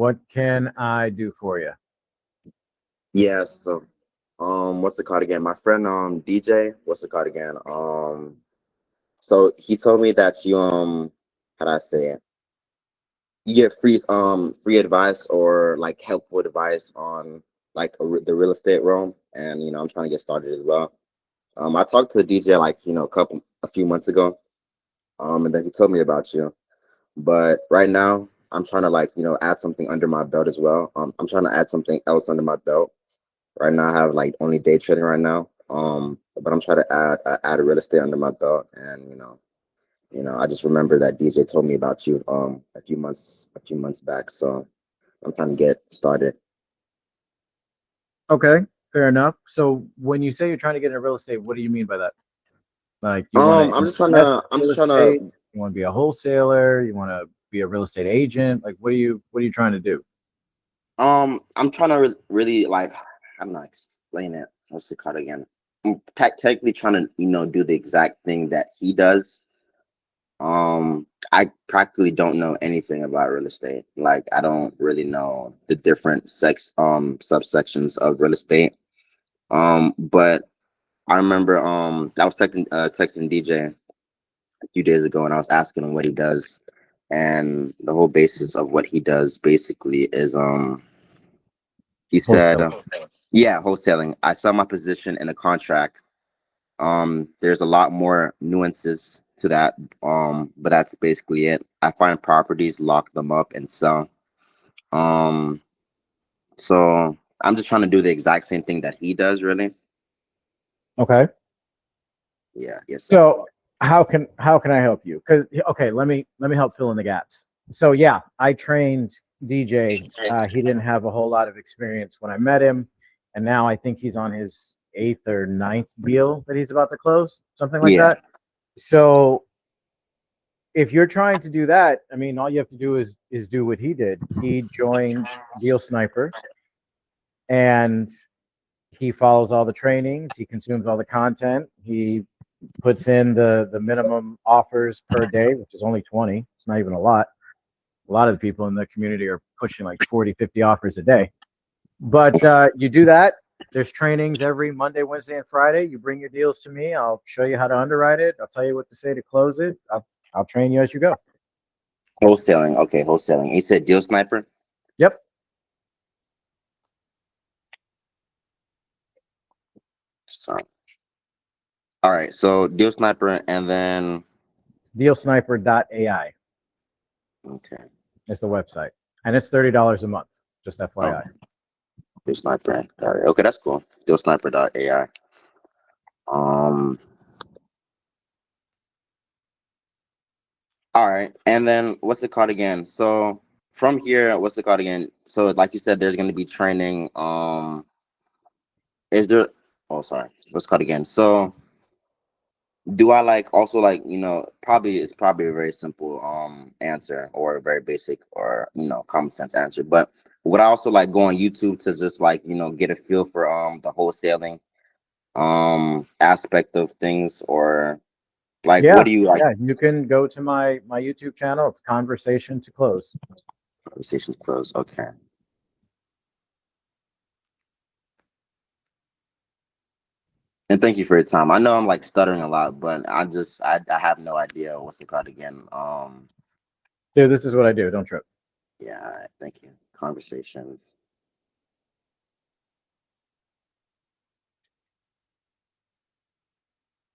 What can I do for you? Yeah, so what's the card again? My friend DJ, what's the card again? So he told me that you how do I say it? You get free advice or like helpful advice on like the real estate realm, and I'm trying to get started as well. I talked to a DJ like a few months ago, and then he told me about you. But right now, I'm trying to like add something under my belt as well. I'm trying to add something else under my belt. Right now, I have like only day trading right now. But I'm trying to add a real estate under my belt, and I just remember that DJ told me about you a few months back. So I'm trying to get started. Okay, fair enough. So when you say you're trying to get into real estate, what do you mean by that? Like you want to I'm just trying invest to I'm in real just trying to estate? You want to be a wholesaler? You want to be a real estate agent? Like what are you trying to do? I'm trying to really like I'm not explain it. What's the card again? I'm technically trying to do the exact thing that he does. I practically don't know anything about real estate. Like I don't really know the different subsections of real estate. But I remember I was texting DJ a few days ago, and I was asking him what he does, and the whole basis of what he does basically is he said Wholesaling. yeah, wholesaling. I sell my position in a contract. There's a lot more nuances to that. But that's basically it. I find properties, lock them up, and sell. Um, so I'm just trying to do the exact same thing that he does, really. Okay. Yeah, yes, sir. So how can I help you? Because okay, let me help fill in the gaps. So yeah, I trained DJ. He didn't have a whole lot of experience when I met him, and now I think he's on his eighth or ninth deal that he's about to close, something like Yeah. that. So if you're trying to do that, I mean, all you have to do is do what he did. He joined Deal Sniper, and he follows all the trainings. He consumes all the content. He puts in the minimum offers per day, which is only 20. It's not even a lot. A lot of the people in the community are pushing like 40, 50 offers a day. But you do that. There's trainings every Monday, Wednesday, and Friday. You bring your deals to me. I'll show you how to underwrite it. I'll tell you what to say to close it. I'll train you as you go. Wholesaling. Okay, wholesaling. You said Deal Sniper. Yep. So, all right. So Deal Sniper, and then It's DealSniper.ai. okay, It's the website. And it's $30 a month, just oh, FYI. Deal Sniper. All right. Okay, that's cool. DealSniper.ai. Um. All right. And then what's the card again? So from here, what's the card again? So like you said, there's going to be training. Is there? Oh, sorry. What's the card again? So do I like also like probably it's probably a very simple answer or a very basic or common sense answer. But would I also like go on YouTube to just like get a feel for the wholesaling aspect of things, or like what Yeah, do you like? yeah. You can go to my YouTube channel. It's Conversation to Close. Conversations closed. Okay. And thank you for your time. I know I'm like stuttering a lot, but I have no idea what's the card again. Dude, this is what I do. Don't trip. Yeah, all right, thank you. Conversations.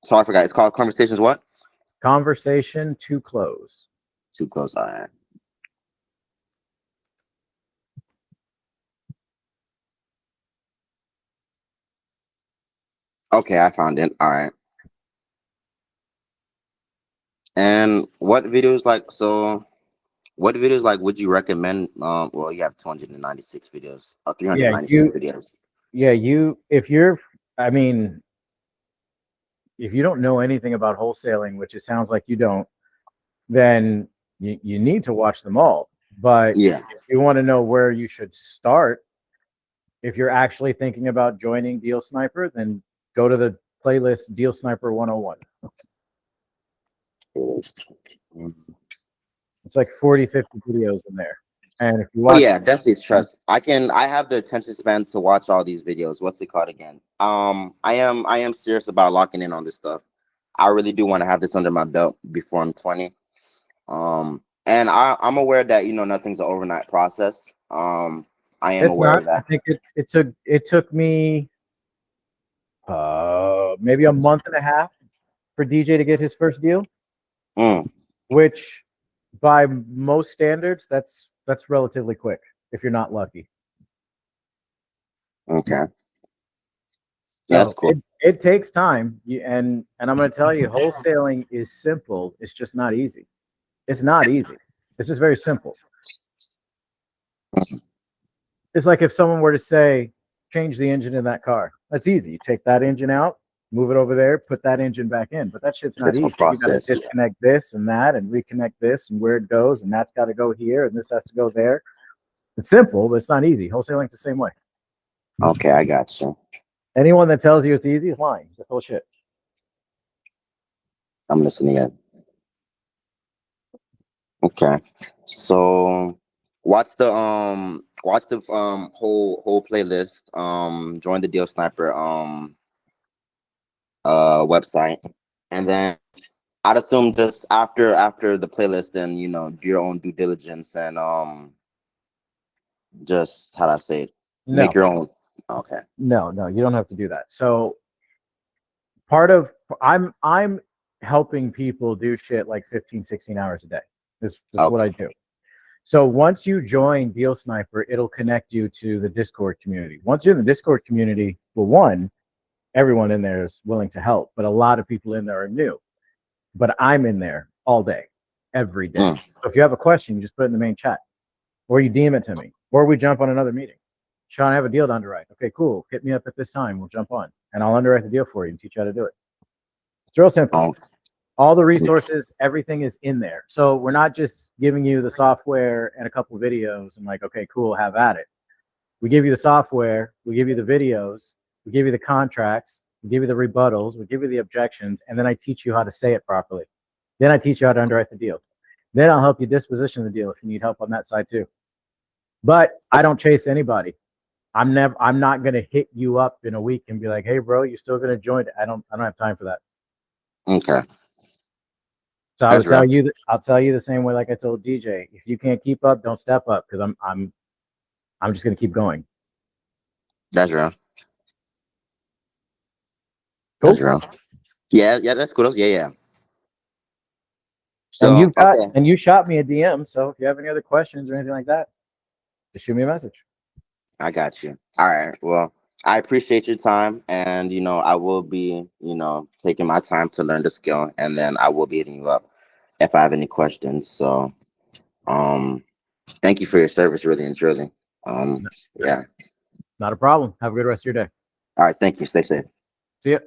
So I forgot. It's called Conversations what? Conversation to Close. Too close. All right. Okay, I found it. All right. And what videos like would you recommend? Well, you have 296 videos or Yeah, 396 videos. if you're, I mean, if you don't know anything about wholesaling, which it sounds like you don't, then you need to watch them all. But Yeah. if you want to know where you should start, if you're actually thinking about joining Deal Sniper, then go to the playlist Deal Sniper 101. It's like 40, 50 videos in there. And if you Oh watch, yeah, definitely trust. I have the attention span to watch all these videos. What's it called again? I am serious about locking in on this stuff. I really do want to have this under my belt before I'm 20. And I'm aware that, nothing's an overnight process. I am it's aware not. of I that. think it took me maybe a month and a half for DJ to get his first deal, Mm, which by most standards, that's relatively quick if you're not lucky. okay. Yeah, that's So cool. it takes time. And I'm going to tell you, wholesaling is simple. It's just not easy. It's not easy. It's just very simple. It's like if someone were to say, change the engine in that car. That's easy. You take that engine out, move it over there, put that engine back in. But that shit's not It's a easy. You got to process. disconnect this and that and reconnect this and where it goes. And that's got to go here and this has to go there. It's simple, but it's not easy. Wholesaling's the same way. Okay, I got you. Anyone that tells you it's easy is lying. It's full shit. I'm listening in. Okay. So watch the whole playlist. Join the Deal Sniper website. And then I'd assume just after the playlist, then do your own due diligence and just how do I say it? Make No, your own. Okay. no, you don't have to do that. So part of I'm helping people do shit like 15, 16 hours a day. This is what I Okay. do. So once you join Deal Sniper, it'll connect you to the Discord community. Once you're in the Discord community, well, one, everyone in there is willing to help, but a lot of people in there are new. But I'm in there all day, every day. Mm, So if you have a question, you just put it in the main chat, or you DM it to me, or we jump on another meeting. Sean, I have a deal to underwrite. Okay, cool. Hit me up at this time. We'll jump on, and I'll underwrite the deal for you and teach you how to do it. It's real simple. oh, All the resources, everything is in there. So we're not just giving you the software and a couple of videos and like, okay, cool, have at it. We give you the software, we give you the videos, we give you the contracts, we give you the rebuttals, we give you the objections, and then I teach you how to say it properly. Then I teach you how to underwrite the deal. Then I'll help you disposition the deal if you need help on that side too. But I don't chase anybody. I'm not gonna hit you up in a week and be like, hey bro, you still gonna join? I don't have time for that. okay. So I That's would tell real. you that I'll tell you the same way like I told DJ. If you can't keep up, don't step up because I'm just gonna keep going. That's real. That's Cool. real. Yeah, yeah, that's cool. Yeah, yeah. And So okay. you shot me a DM. So if you have any other questions or anything like that, just shoot me a message. I got you. All right. Well, I appreciate your time, and I will be, taking my time to learn the skill, and then I will be hitting you up if I have any questions. So, um, thank you for your service, really and truly. Yeah. Not a problem. Have a good rest of your day. All right. Thank you. Stay safe. See ya.